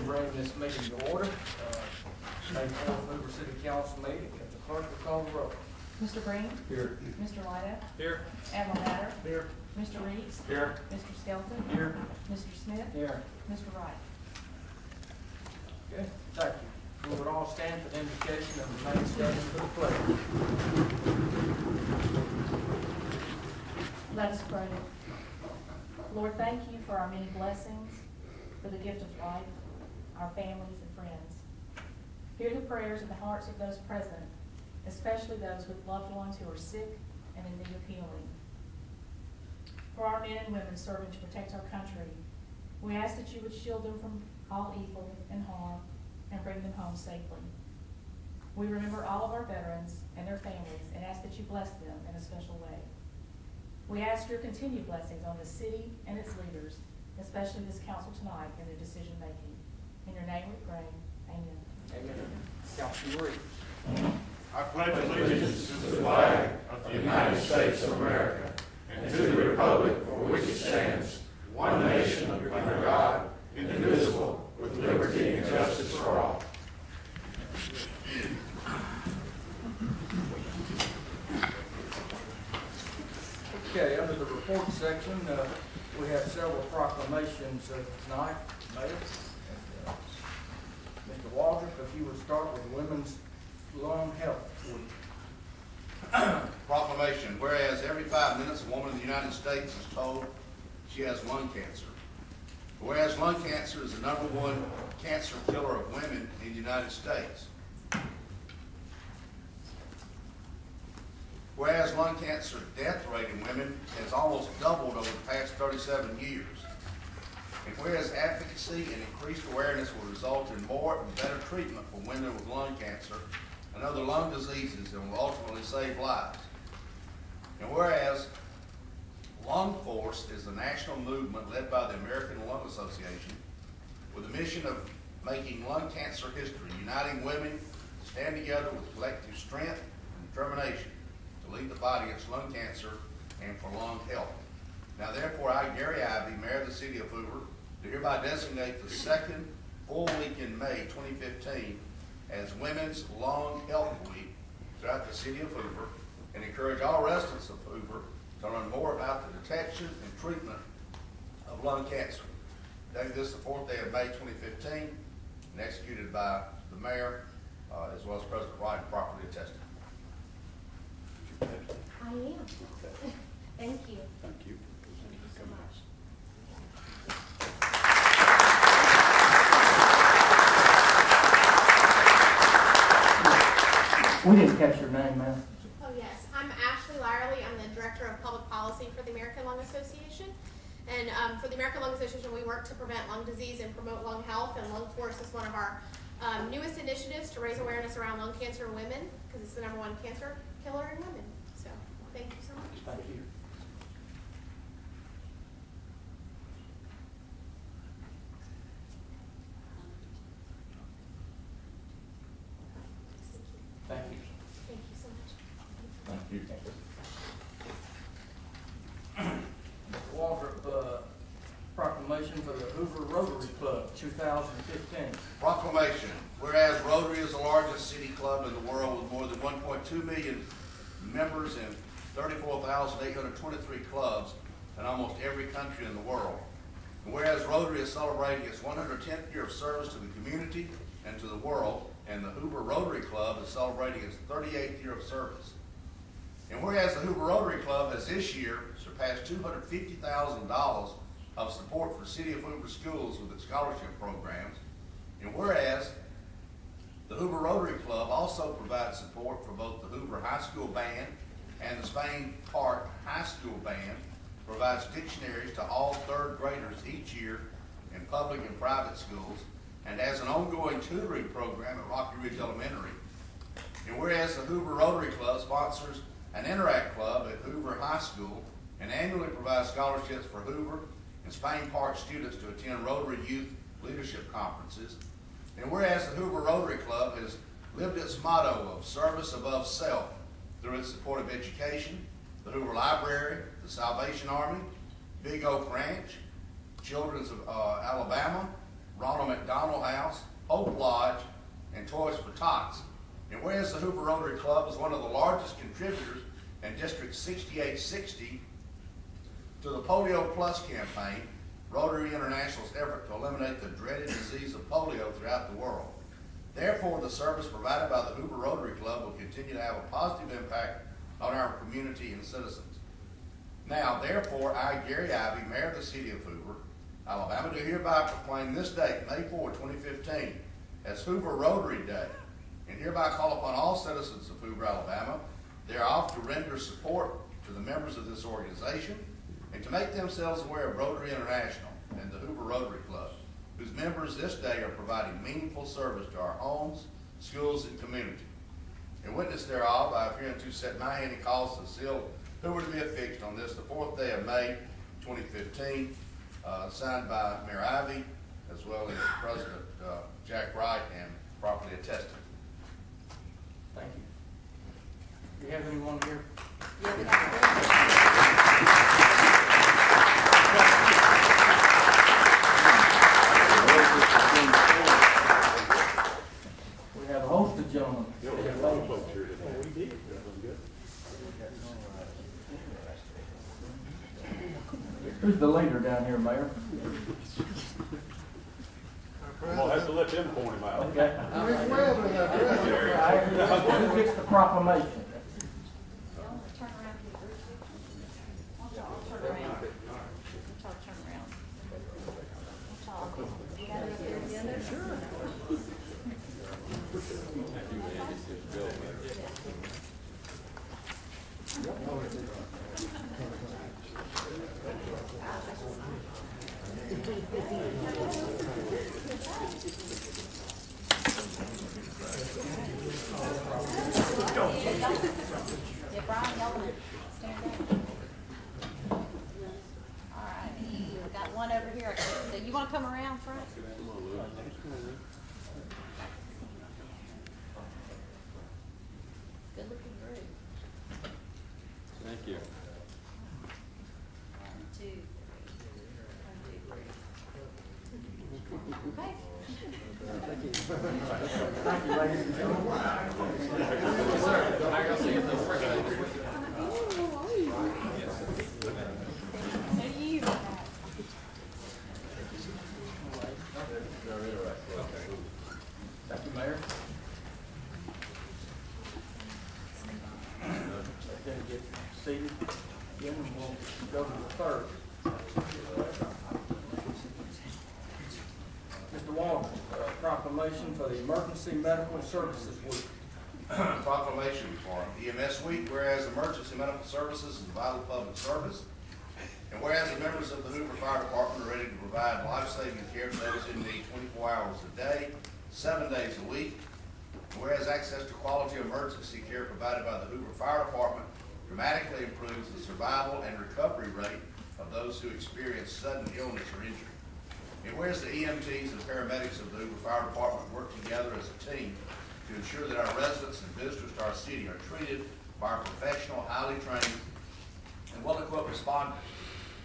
bring this meeting to order. May 4th Hoover City Council meeting. If the clerk will call the roll. Mr. Green? Here. Mr. Lyda? Here. Admiral Matter? Here. Mr. Reeves? Here. Mr. Skelton? Here. Mr. Smith? Here. Mr. Wright? Okay, thank you. We would all stand for the invocation and remain standing for the pledge. Let us pray. Lord, thank you for our many blessings, for the gift of life, our families and friends. Hear the prayers in the hearts of those present, especially those with loved ones who are sick and in need of healing. For our men and women serving to protect our country, we ask that you would shield them from all evil and harm and bring them home safely. We remember all of our veterans and their families and ask that you bless them in a special way. We ask your continued blessings on the city and its leaders, especially this council tonight in their decision making. In your name we pray. Amen. Amen. Councilman Reeves. I pledge allegiance to the flag of the United States of America and to the republic for which it stands, one nation under God, indivisible, with liberty and justice for all. Okay, under the report section, we have several proclamations tonight made. Mr. Waldrop, if you would start with Women's Lung Health Week. Proclamation. Whereas every 5 minutes a woman in the United States is told she has lung cancer. Whereas lung cancer is the #1 cancer killer of women in the United States. Whereas lung cancer death rate in women has almost doubled over the past 37 years. And whereas advocacy and increased awareness will result in more and better treatment for women with lung cancer and other lung diseases and will ultimately save lives. And whereas Lung Force is a national movement led by the American Lung Association with a mission of making lung cancer history, uniting women to stand together with collective strength and determination to lead the fight against lung cancer and for lung health. Now therefore I, Gary Ivey, Mayor of the City of Hoover, do hereby designate the second full week in May 2015 as Women's Lung Health Week throughout the City of Hoover and encourage all residents of Hoover to learn more about the detection and treatment of lung cancer. Today, this is the 4th day of May 2015 and executed by the Mayor as well as President Wright and properly attested. I am. Thank you. Thank you. Thank you so much. We didn't catch your name, ma'am. Oh yes, I'm Ashley Lyerly. I'm the Director of Public Policy for the American Lung Association. And for the American Lung Association, we work to prevent lung disease and promote lung health. And Lung Force is one of our newest initiatives to raise awareness around lung cancer in women because it's the #1 cancer killer in women. So thank you so much. Thank you. Thank you. Thank you so much. Thank you. Mr. Waldrop, proclamation for the Hoover Rotary Club 2015. Proclamation. Whereas Rotary is the largest city club in the world with more than 1.2 million members in 34,823 clubs in almost every country in the world. And whereas Rotary is celebrating its 110th year of service to the community and to the world, and the Hoover Rotary Club is celebrating its 38th year of service. And whereas the Hoover Rotary Club has this year surpassed $250,000 of support for City of Hoover schools with its scholarship programs, and whereas the Hoover Rotary Club also provides support for both the Hoover High School Band and the Spain Park High School Band, provides dictionaries to all 3rd graders each year in public and private schools, and has an ongoing tutoring program at Rocky Ridge Elementary. And whereas the Hoover Rotary Club sponsors an Interact Club at Hoover High School and annually provides scholarships for Hoover and Spain Park students to attend Rotary Youth Leadership Conferences. And whereas the Hoover Rotary Club has lived its motto of service above self through its support of education, the Hoover Library, the Salvation Army, Big Oak Ranch, Children's of Alabama, Ronald McDonald House, Hope Lodge, and Toys for Tots. And whereas the Hoover Rotary Club is one of the largest contributors in District 6860 to the Polio Plus campaign, Rotary International's effort to eliminate the dreaded disease of polio throughout the world. Therefore, the service provided by the Hoover Rotary Club will continue to have a positive impact on our community and citizens. Now, therefore, I, Gary Ivey, Mayor of the City of Hoover, Alabama, do hereby proclaim this date, May 4, 2015, as Hoover Rotary Day, and hereby call upon all citizens of Hoover, Alabama, thereof to render support to the members of this organization and to make themselves aware of Rotary International and the Hoover Rotary Club, whose members this day are providing meaningful service to our homes, schools, and community. In witness thereof, I have hereunto set my hand and cause the seal Hoover to be affixed on this, the 4th day of May, 2015, signed by Mayor Ivey, as well as President Jack Wright, and properly attested. Thank you. Do you have anyone here? We have a host of gentlemen. Who's the leader down here, Mayor? We'll have to let them point him out. Okay. Who gets the proclamation? Turn around. Turn around. Turn around. You got it up there together? Sure. Yeah, Brian, y'all want to stand up? All right, we've got one over here. So you want to come around front? Good looking group. Thank you. 1, 2, 3. 1, 2, 3. Okay. Thank you, ladies and gentlemen. Thank you, Mayor. Then get seated again, and we'll go to the third. Mr. Walker, proclamation for the Emergency Medical Services Week. Proclamation for EMS Week, whereas emergency medical services is a vital public service, and whereas the members of the Hoover Fire Department are ready to provide life-saving care to those in need 24 hours a day, 7 days a week, whereas access to quality emergency care provided by the Hoover Fire Department dramatically improves the survival and recovery rate of those who experience sudden illness or injury. And whereas the EMTs and paramedics of the Hoover Fire Department work together as a team to ensure that our residents and visitors to our city are treated by our professional, highly trained, and well-equipped responders.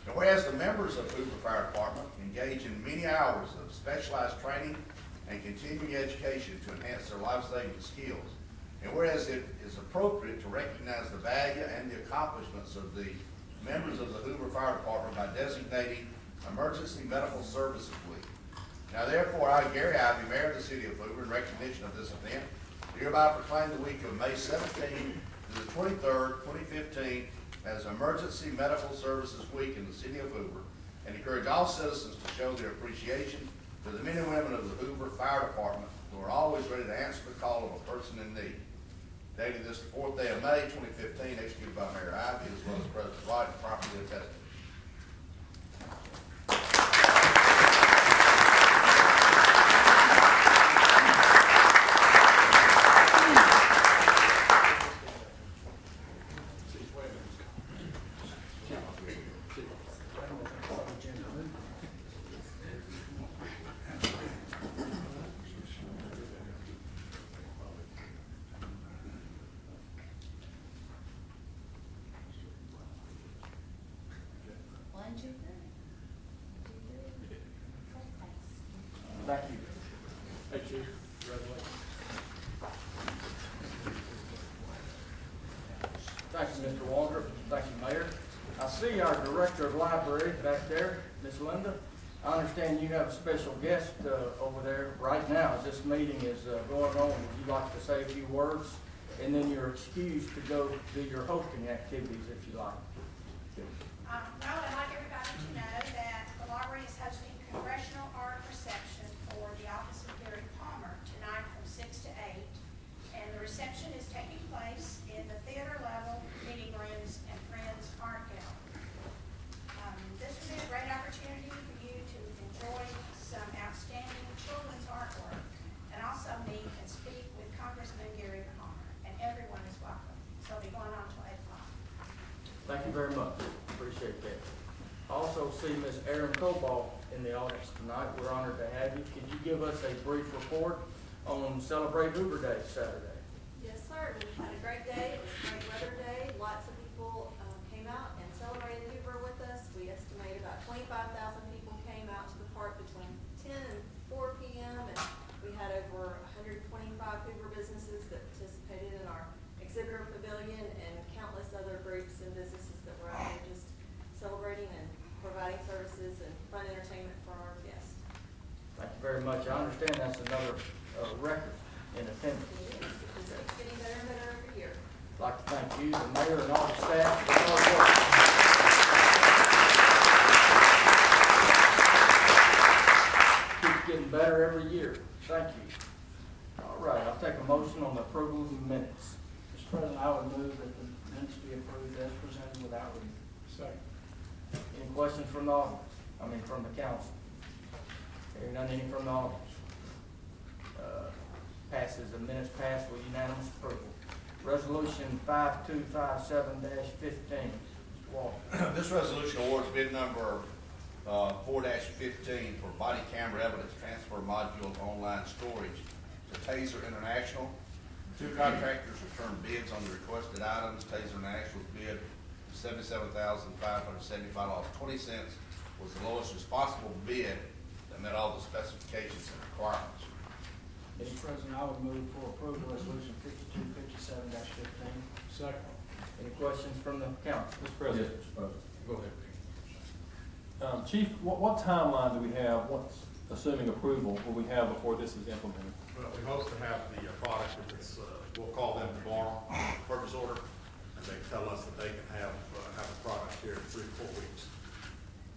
And whereas the members of Hoover Fire Department engage in many hours of specialized training and continuing education to enhance their life-saving skills. And whereas it is appropriate to recognize the value and the accomplishments of the members of the Hoover Fire Department by designating Emergency Medical Services Week. Now therefore, I, Gary Ivey, Mayor of the City of Hoover, in recognition of this event, hereby proclaim the week of May 17 to the 23rd, 2015 as Emergency Medical Services Week in the City of Hoover, and encourage all citizens to show their appreciation to the men and women of the Hoover Fire Department who are always ready to answer the call of a person in need. Dated this 4th day of May, 2015, executed by Mayor Ivey as well as President White, and properly attested. Thank you. Hey, Chief. Congratulations. Thank you, Mr. Waldrop. Thank you, Mayor. I see our Director of Library back there, Miss Linda. I understand you have a special guest over there right now as this meeting is going on. Would you like to say a few words? And then you're excused to go do your hosting activities if you like. Well, I'd like everybody to know that the library is hosting Congressional Art Reception for the Office of Gary Palmer tonight from 6 to 8. And the reception is taking place in the theater level meeting rooms and Friends Art Gallery. This will be a great opportunity for you to enjoy some outstanding children's artwork and also meet and speak with Congressman Gary Palmer. And everyone is welcome. So it'll be going on till 8 o'clock. Thank you very much. Appreciate that. I also see Ms. Erin Cobalt in the audience tonight. We're honored to have you. Could you give us a brief report on Celebrate Hoover Day Saturday? Yes, sir. We had a great day. It was a great weather day. Lots of people came out and celebrated Hoover with us. We estimate about 25,000 people came out to the park between 10 and 4 p.m. And we had over 125 Hoover businesses that participated in our exhibitor pavilion and countless other groups and businesses that were out there just celebrating and providing services and fun entertainment for our guests. Thank you very much. I understand that's another record in attendance. It is. It's getting better and better every year. I'd like to thank you, the mayor, and all the staff for their hard work. Keeps getting better every year. Thank you. All right, I'll take a motion on the approval of the minutes. Mr. President, I would move that the minutes be approved as presented without reading. Second. Any questions from the audience? From the council? Hearing none, any from the audience? Passes, the minutes pass with unanimous approval. Resolution 5257-15. Mr. Walker. This resolution awards bid number 4-15 for body camera evidence transfer module online storage to Taser International. Two contractors returned bids on the requested items. Taser International's bid, $77,575.20, was the lowest responsible bid that met all the specifications and requirements. Mr. President, I would move for approval resolution 5257-15. Second. Any questions from the council? Mr. President. Yes, Mr. President. Go ahead. Chief, what timeline do we have, assuming approval, will we have before this is implemented? Well, we hope to have the product, if it's, we'll call them tomorrow, purchase order, and they tell us that they can have a product here in 3 to 4 weeks.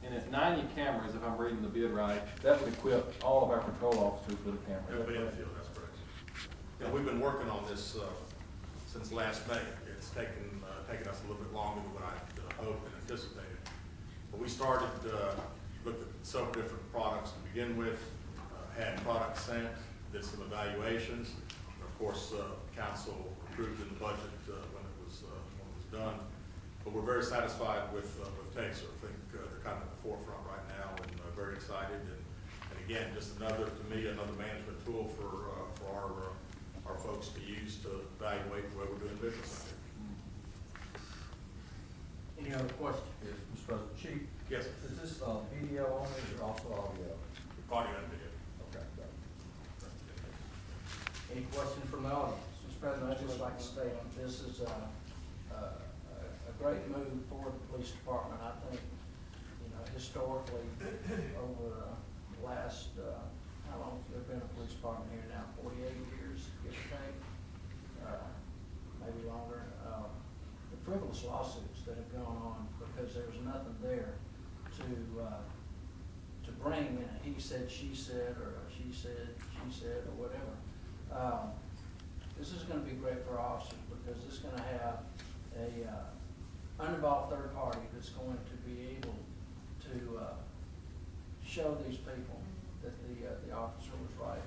And at 90 cameras, if I'm reading the bid right, that would equip all of our patrol officers with a camera. It'll be in the field, that's correct. Yeah, we've been working on this since last May. It's taken us a little bit longer than what I hoped and anticipated. But we started, looked at several different products to begin with, had products sent, did some evaluations. And of course, council approved in the budget when it was done. But we're very satisfied with Taser. I think they're kind of at the forefront right now, and very excited. And again, just another management tool for our folks to use to evaluate the way we're doing business. Any other questions? Yes, Mr. President. Chief? Yes. Is this video only or also audio? Audio and video. Okay, great. Any questions from the audience? Mr. President, I'd just like to state this is a great move for the police department. I think, historically, over the last, how long has there been a police department here now? 48 years, give or take, maybe longer. The frivolous lawsuits that have gone on because there was nothing there to bring in a he said, she said, or a she said, or whatever. This is going to be great for officers because it's going to have a uninvolved third party that's going to be able to show these people that the officer was right.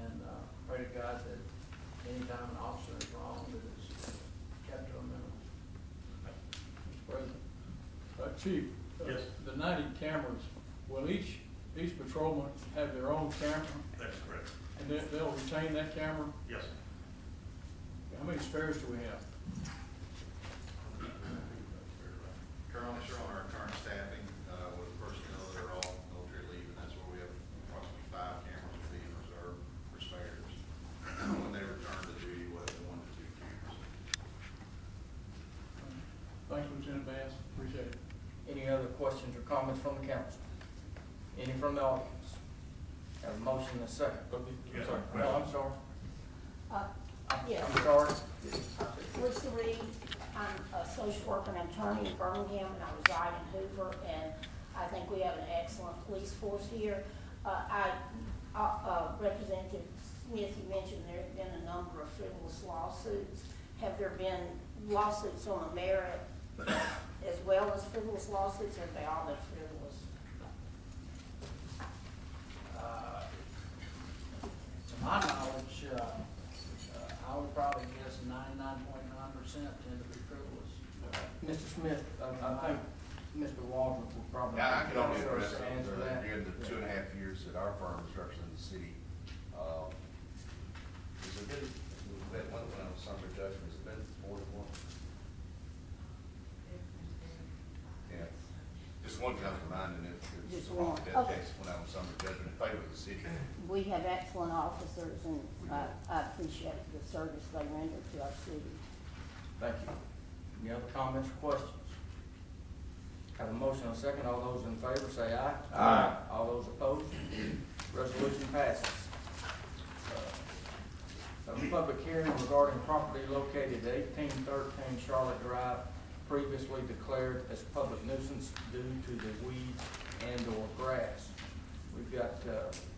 And pray to God that anytime an officer is wrong, that it's kept to a minimum. Mr. President. Chief, Yes. the 90 cameras, will each patrolman have their own camera? That's correct. And they'll retain that camera? Yes. How many spares do we have? Currently, sir, on our current staffing, with personnel that are all military leave, and that's where we have approximately 5 cameras Lieutenant Bass, appreciate it. Any other questions or comments from the council? Any from the audience? Have a motion and a second. I'm sorry. Oh, I'm sorry. Yes, I'm sorry. Lisa Reed, I'm a social worker and attorney in Birmingham, and I reside in Hoover, and I think we have an excellent police force here. Representative Smith, you mentioned there have been a number of frivolous lawsuits. Have there been lawsuits on the merit as well as frivolous lawsuits, or have they all been frivolous? To my knowledge, I would probably guess 99.9% tend to be frivolous. Mr. Smith, I think Mr. Waldron will probably. Yeah, I can only answer address that. during the 2.5 years that our firm has represented the city. Has it been, we had one on summary judgment, has it been more than one? Yeah, just one comes to mind, and it's Just the one. death Okay. case went out on summary judgment in favor of the city. We have excellent officers, and I appreciate the service they render to our city. Thank you. Any other comments or questions? Have a motion and a second. All those in favor say aye. Aye. All those opposed? Resolution passes. A public hearing regarding property located at 1813 Charlotte Drive, previously declared as public nuisance due to the weeds and/or grass. We've got,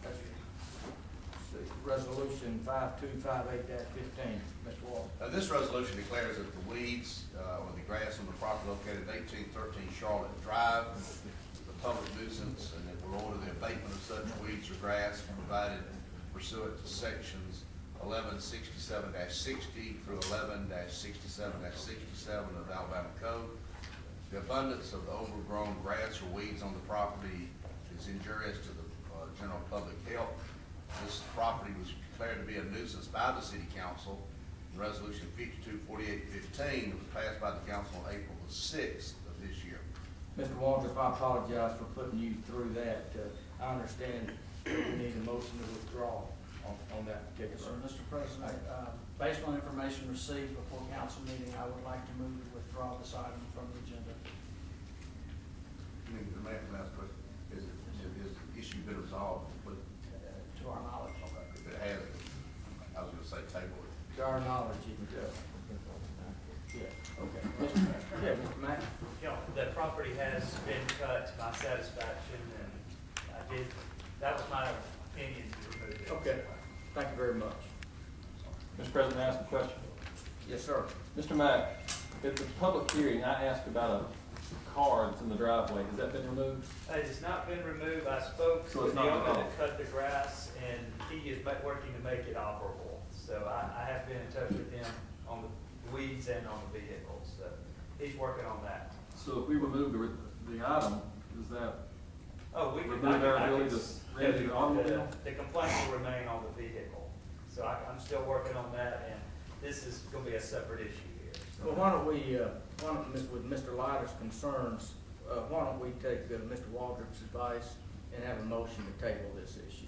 let's see, resolution 5258-15. Mr. Walton. This resolution declares that the weeds, or the grass on the property located at 1813 Charlotte Drive is a public nuisance, and that will order the abatement of such weeds or grass provided pursuant to sections 1167-60 through 11-67-67 of the Alabama Code. The abundance of the overgrown grass or weeds on the property is injurious to the general public health. This property was declared to be a nuisance by the City Council in Resolution 5248-15 that was passed by the council on April the 6th of this year. Mr. Waldron, I apologize for putting you through that. I understand that we need a motion to withdraw on that particular. So, Mr. President, based on information received before council meeting, I would like to move to withdraw this item from the agenda. The man can ask a question. Is the issue been resolved? To our knowledge. Okay, if it has, I was gonna say table it. To our knowledge, yeah, okay. Yeah, Mr. Mack? You know, the property has been cut to my satisfaction, and that was my opinion to remove it. Okay, thank you very much. Mr. President, I ask a question. Yes, sir. Mr. Mack, at the public hearing, I asked about a car that's in the driveway. Has that been removed? It has not been removed. I spoke So to it's the not owner removed? that cut the grass, and he is working to make it operable. So I have been in touch with him on the weeds and on the vehicles, so he's working on that. So if we remove the item, does that Oh, we can. remove our ability to raise the automobile? The complaint will remain on the vehicle. So I'm still working on that, and this is gonna be a separate issue here. So- Well, why don't we, with Mr. Leiter's concerns, why don't we take Mr. Waldron's advice and have a motion to table this issue?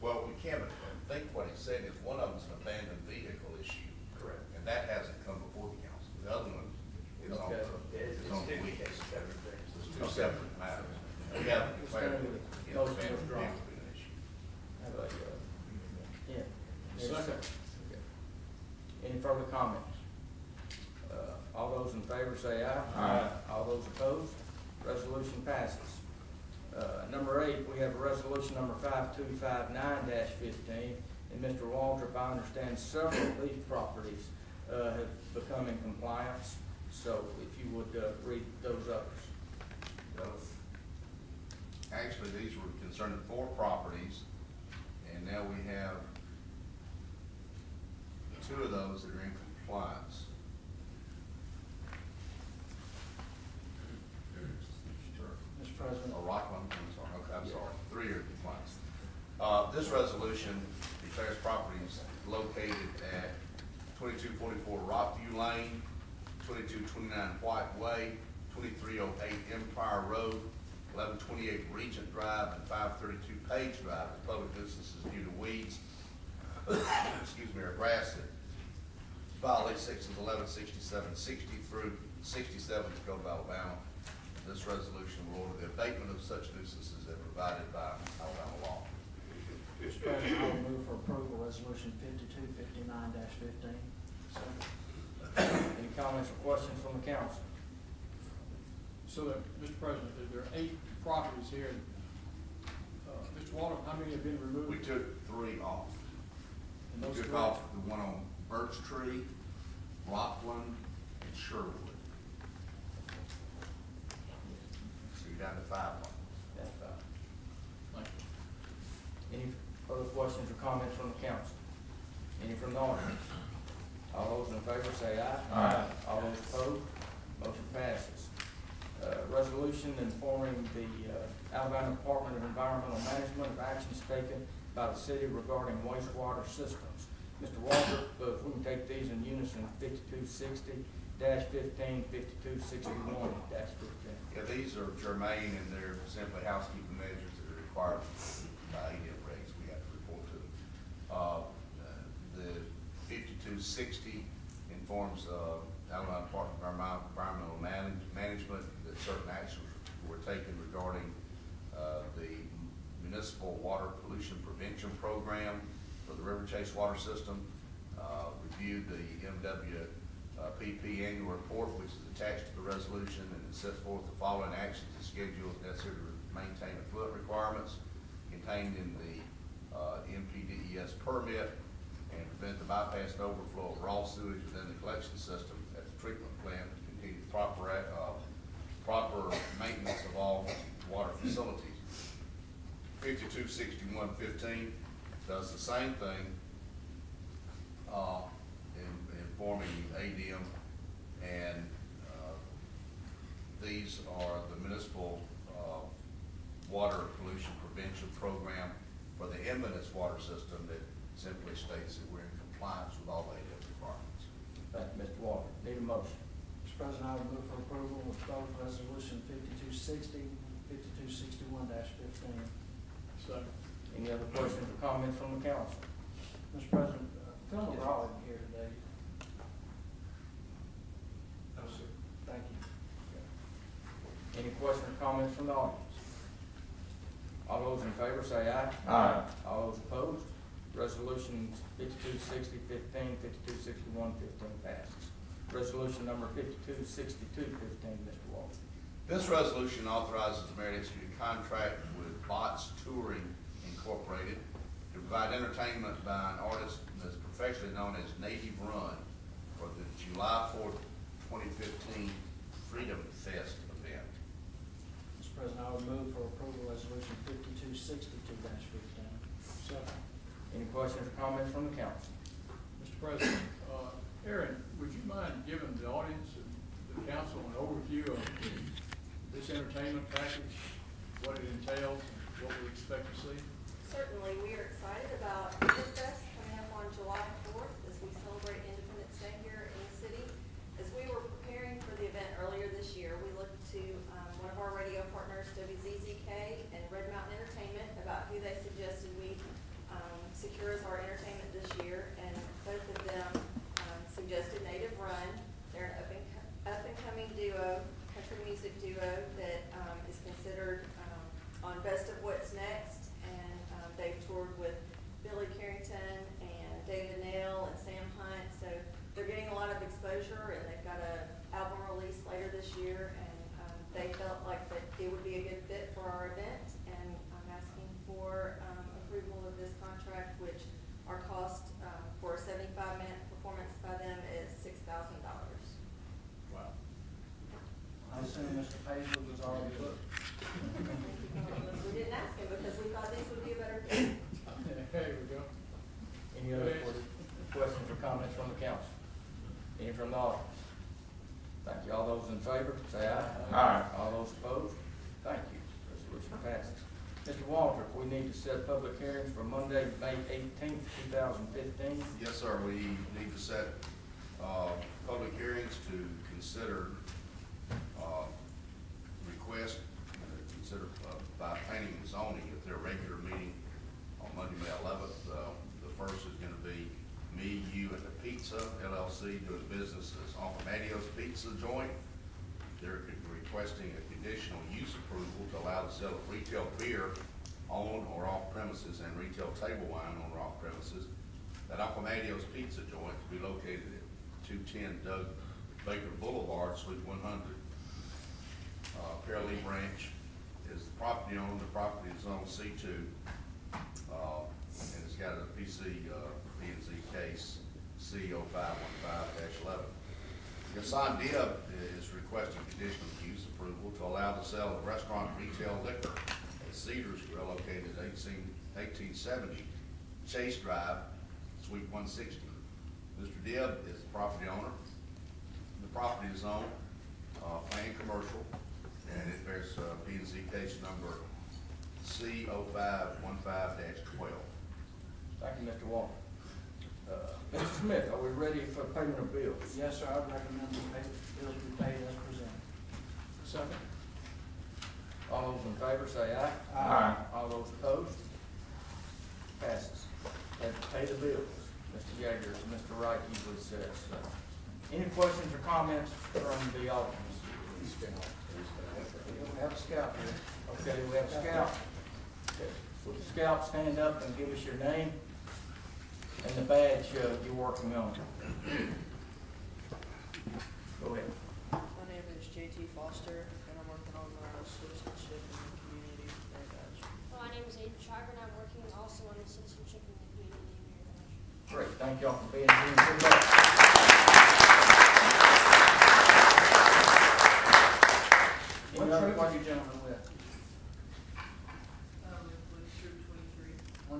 Well, we can, but I think what he said is one of them's an abandoned vehicle issue. Correct. And that hasn't come before the council. The other one is on Okay. the, It's is on the two weeds. separate things. There's two separate matters. We haven't declared it, you know, Motion abandoned withdrawn. vehicle being an issue. Have a, yeah. Second. Okay. Any further comments? All those in favor say aye. Aye. All those opposed? Resolution passes. Number 8, we have a resolution number 5259-15. And Mr. Waldrop, I understand several of these properties have become in compliance. So if you would read those others. Actually, these were concerning 4 properties, and now we have 2 of those that are in compliance. Mr. President. Oh, Rockland, I'm sorry, okay, I'm sorry, 3 are in compliance. This resolution declares properties located at 2244 Rockview Lane, 2229 White Way, 2308 Empire Road, 1128 Regent Drive, and 532 Page Drive as public nuisances due to weeds, excuse me, or grass that violate sections 1167-60 through 67 of the Code of Alabama. This resolution will order the abatement of such nuisances as provided by Alabama law. Mr. President, I will move for approval, resolution 5259-15. Any comments or questions from the council? So that, Mr. President, there are 8 properties here. Mr. Walter, how many have been removed? We took 3 off. And We those took 3? off the one on Birch Tree, Rockland, and Sherwood. So you're down to 5 on. That's fine. Thank you. Any further questions or comments from the council? Any from the audience? All those in favor say aye. Aye. All those opposed, motion passes. Resolution informing the Alabama Department of Environmental Management of actions taken by the city regarding wastewater systems. Mr. Walter, if we can take these in unison, 5260-15, 5261-15. Yeah, these are germane and they're simply housekeeping measures that are required by ADM regs we have to report to them. The 5260 informs Alabama Department of Environmental Management that certain actions were taken regarding the municipal water pollution prevention program for the River Chase water system. Reviewed the MWPP annual report, which is attached to the resolution, and it sets forth the following actions and schedules necessary to maintain effluent requirements contained in the MPDES permit and prevent the bypass and overflow of raw sewage within the collection system at the treatment plant to continue proper maintenance of all water facilities. 5261-15 does the same thing, informing ADM, and these are the municipal water pollution prevention program for the Inverness water system that simply states that we're in compliance with all ADM requirements. Thank you, Mr. Walter. Need a motion? Mr. President, I will move for approval of both resolution 5260, 5261-15. Second. Any other questions or comments from the council? Mr. President, Phil McGraw isn't here today. No, sir. Thank you. Any questions or comments from the audience? All those in favor say aye. Aye. All those opposed, resolutions 5260-15, 5261-15 passes. Resolution number 5262-15, Mr. Walter. This resolution authorizes the mayor to execute a contract with Bots Touring Incorporated to provide entertainment by an artist that's professionally known as Native Run for the July 4th, 2015 Freedom Fest event. Mr. President, I would move for approval resolution 5262-15. Second. Any questions or comments from the council? Mr. President, Aaron, would you mind giving the audience and the council an overview of this entertainment package, what it entails, and what we expect to see? Certainly, we are excited about Hoover Fest coming up on July 4th as we celebrate Independence Day here in the city. As we were preparing for the event earlier this year, we looked to one of our radio partners, WZZK and Red Mountain Entertainment, about who they suggested we secure as our entertainment this year, and both of them suggested Native Run. They're an up-and-coming duo, country music duo that is considered on Best of What's Next, and they've toured with Billy Carrington and David Nail and Sam Hunt, so they're getting a lot of exposure, and they've got an album release later this year, and they felt like that it would be a good fit for our event, and I'm asking for approval of this contract, which our cost for a 75-minute performance by them is $6,000. Wow. I assume Mr. Paisley was already booked. We didn't ask him because we thought these would be a better fit. There we go. Any other questions or comments from the council? Any from the audience? Thank you. All those in favor, say aye. Aye. All those opposed? Thank you. Resolution passes. Mr. Walter, we need to set public hearings for Monday, May 18th, 2015. Yes, sir. We need to set public hearings to consider request, consider by planning and zoning at their regular meeting on Monday, May 11th. The first is going to be me, you, and the pizza Pizza LLC, doing business as Uncle Matteo's Pizza Joint. They're requesting a conditional use approval to allow the sale of retail beer on or off premises and retail table wine on or off premises at Uncle Matteo's Pizza Joint to be located at 210 Doug Baker Boulevard, Suite 100. Pearlie Branch is the property owner. The property is on C2, and it's got a P&Z case C0515-11. Gasson Diab is requesting conditional use approval to allow the sale of restaurant retail liquor at Cedars Grill located at 1870 Chase Drive, Suite 160. Mr. Diab is the property owner. The property is owned, planned commercial, and it bears P&Z case number C0515-12. Thank you, Mr. Walker. Mr. Smith, are we ready for payment of bills? Yes, sir, I recommend the bills be paid as presented. Second. All those in favor say aye. Aye. All those opposed? Passes. Have to pay the bills. Mr. Yeager, as Mr. Wright usually says. Any questions or comments from the audience? We have a scout here. Okay, we have a scout. Would the scout stand up and give us your name and the badge you're working on? Go ahead. My name is JT Foster, and I'm working on my citizenship in the community badge. Well, my name is Aiden Schreiber, and I'm working also on the citizenship in the community badge. Great, thank y'all for being here. Good luck. What troop are you gentlemen with? With Troop 23. 23.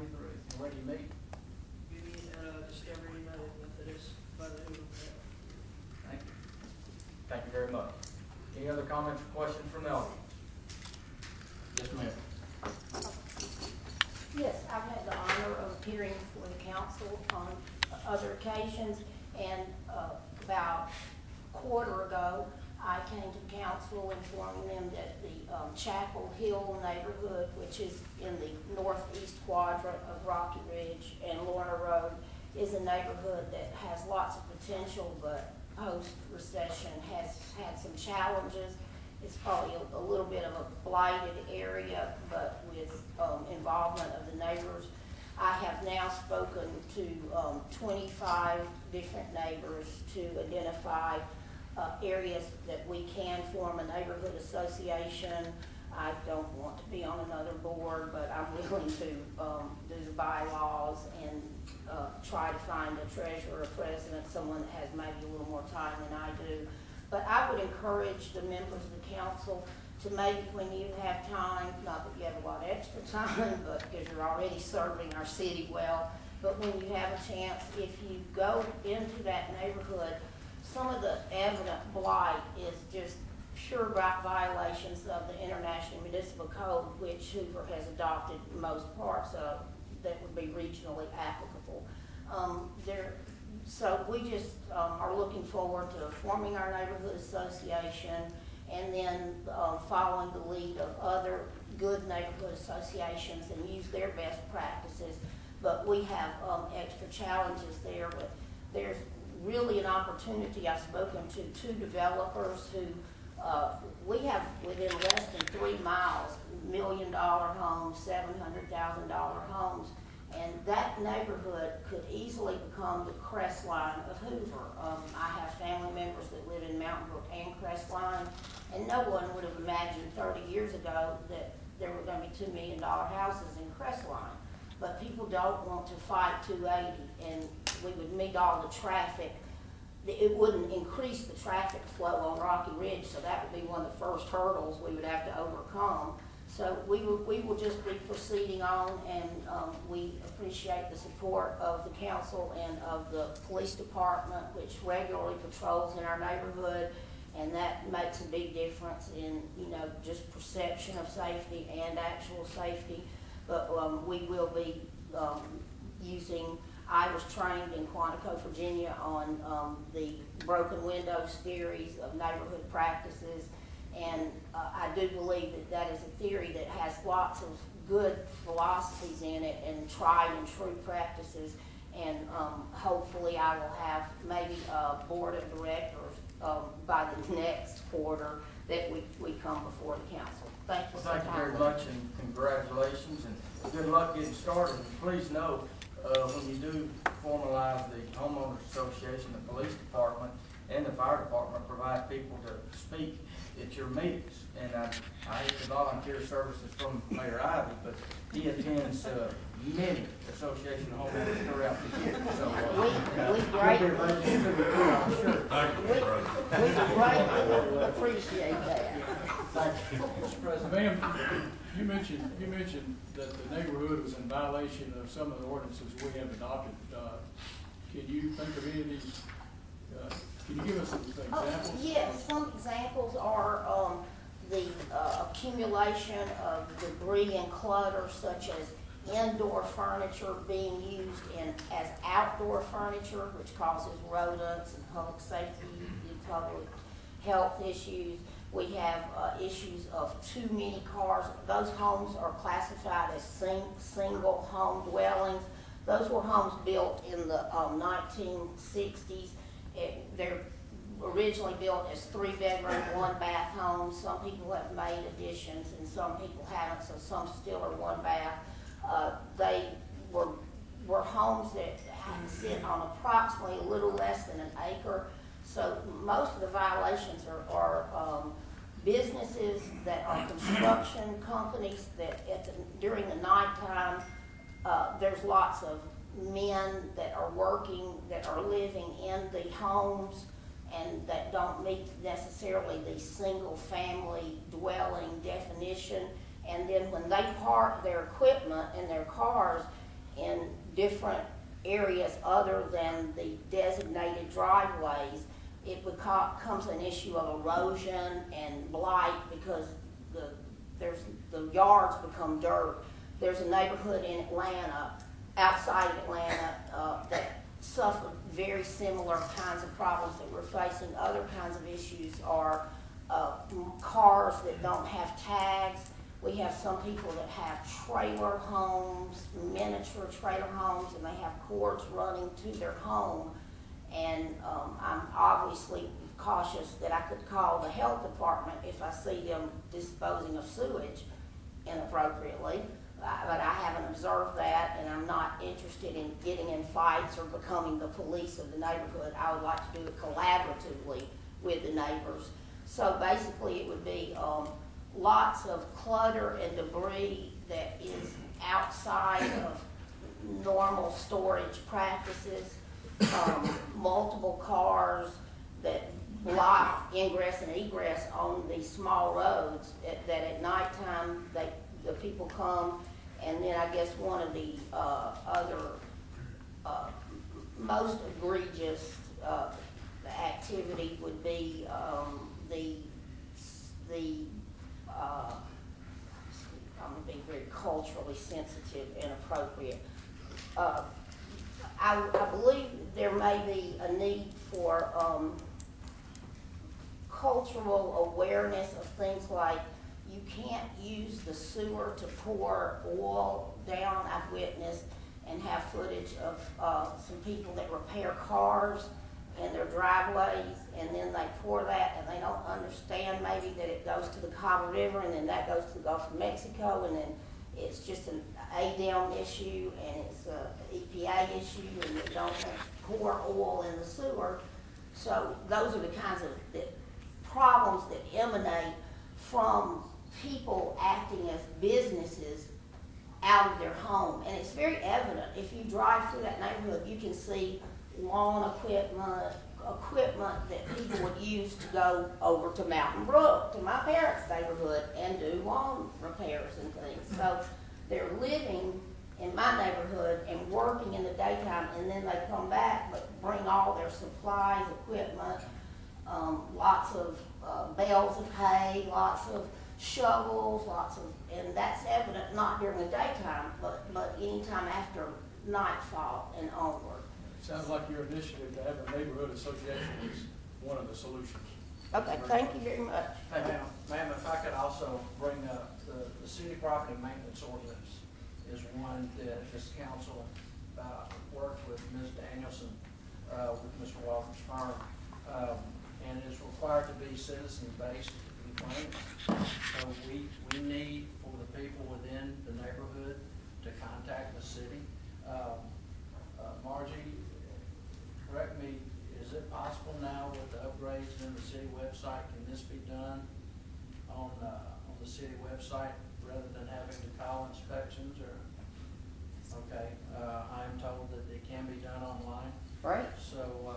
And where do you meet? We meet at Discovery United Methodist by the Hoover. Thank you. Thank you very much. Any other comments or questions from the audience? Yes, ma'am. Yes, I've had the honor of appearing for the council on other occasions, and about a quarter ago, I came to council informing them that the Chapel Hill neighborhood, which is in the northeast quadrant of Rocky Ridge and Lorna Road, is a neighborhood that has lots of potential, but post-recession has had some challenges. It's probably a little bit of a blighted area, but with involvement of the neighbors. I have now spoken to 25 different neighbors to identify areas that we can form a neighborhood association. I don't want to be on another board, but I'm willing to do the bylaws and try to find a treasurer, a president, someone that has maybe a little more time than I do. But I would encourage the members of the council to maybe, when you have time, not that you have a lot of extra time, but because you're already serving our city well, but when you have a chance, if you go into that neighborhood, some of the evident blight is just pure violations of the International Municipal Code, which Hoover has adopted most parts of that would be regionally applicable. So we just are looking forward to forming our neighborhood association and then following the lead of other good neighborhood associations and use their best practices. But we have extra challenges there. But there's really an opportunity. I've spoken to 2 developers who we have within less than 3 miles, $1 million homes, $700,000 homes. And that neighborhood could easily become the Crestline of Hoover. I have family members that live in Mountain Brook and Crestline, and no one would have imagined 30 years ago that there were going to be $2 million houses in Crestline. But people don't want to fight 280, and we would meet all the traffic. It wouldn't increase the traffic flow on Rocky Ridge, so that would be one of the first hurdles we would have to overcome. So we will just be proceeding on, and we appreciate the support of the council and of the police department, which regularly patrols in our neighborhood, and that makes a big difference in, just perception of safety and actual safety. But we will be I was trained in Quantico, Virginia on the broken windows theories of neighborhood practices. And I do believe that that is a theory that has lots of good philosophies in it and tried and true practices. And hopefully I will have maybe a board of directors by the next quarter that we come before the council. Thank you. Well, thank you very much, and congratulations, and good luck getting started. And please know, when you do formalize the homeowners association, the police department, and the fire department provide people to speak at your meetings. And I hate the volunteer services from Mayor Ivy, but he attends many association homeowners throughout the year. So we greatly appreciate that. Thank you. Mr. President, ma'am, you mentioned that the neighborhood was in violation of some of the ordinances we have adopted. Can you think of any of these? Can you give us some examples? Yes, some examples are the accumulation of debris and clutter, such as indoor furniture being used as outdoor furniture, which causes rodents and public safety and public health issues. We have issues of too many cars. Those homes are classified as single home dwellings. Those were homes built in the 1960s. They're originally built as 3-bedroom, 1-bath homes. Some people have made additions and some people haven't, so some still are 1-bath. They were homes that sit on approximately a little less than an acre. So most of the violations are businesses that are construction companies that during the nighttime, there's lots of men that are working, that are living in the homes and that don't meet necessarily the single family dwelling definition. And then when they park their equipment and their cars in different areas other than the designated driveways, it becomes an issue of erosion and blight because the yards become dirt. There's a neighborhood in Atlanta, outside of Atlanta, that suffered very similar kinds of problems that we're facing. Other kinds of issues are cars that don't have tags. We have some people that have trailer homes, miniature trailer homes, and they have cords running to their home. And I'm obviously cautious that I could call the health department if I see them disposing of sewage inappropriately. But I haven't observed that, and I'm not interested in getting in fights or becoming the police of the neighborhood. I would like to do it collaboratively with the neighbors. So basically it would be lots of clutter and debris that is outside of normal storage practices, multiple cars that block ingress and egress on these small roads that at nighttime the people come. And then I guess one of the other most egregious activity would be I'm going to be very culturally sensitive and appropriate. I believe there may be a need for cultural awareness of things like you can't use the sewer to pour oil down. I've witnessed and have footage of some people that repair cars in their driveways, and then they pour that, and they don't understand maybe that it goes to the Cabo River, and then that goes to the Gulf of Mexico, and then it's just an ADEM issue, and it's an EPA issue, and they don't pour oil in the sewer. So those are the kinds of problems that emanate from people acting as businesses out of their home. And it's very evident. If you drive through that neighborhood, you can see lawn equipment that people would use to go over to Mountain Brook, to my parents' neighborhood, and do lawn repairs and things. So they're living in my neighborhood and working in the daytime, and then they come back but bring all their supplies, equipment, lots of bales of hay, lots of shovels, and that's evident not during the daytime, but anytime after nightfall and onward. It sounds like your initiative to have a neighborhood association is one of the solutions. Okay, thank you very much. Ma'am, if I could also bring up the city property maintenance ordinance is one that this council worked with Ms. Danielson, with Mr. Walker's firm, and is required to be citizen-based complaints. So we need for the people within the neighborhood to contact the city. Margie, correct me, is it possible now with the upgrades in the city website, can this be done on the city website rather than having to call inspections or? Okay, I'm told that it can be done online. Right. So,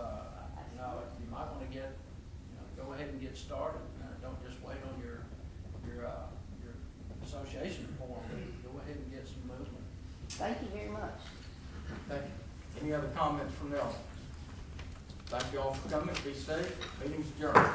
you might want to go ahead and get started. Don't just wait on your association form. Go ahead and get some movement. Thank you very much. Thank you. Any other comments from the audience? Thank you all for coming. Be safe. Meeting's adjourned.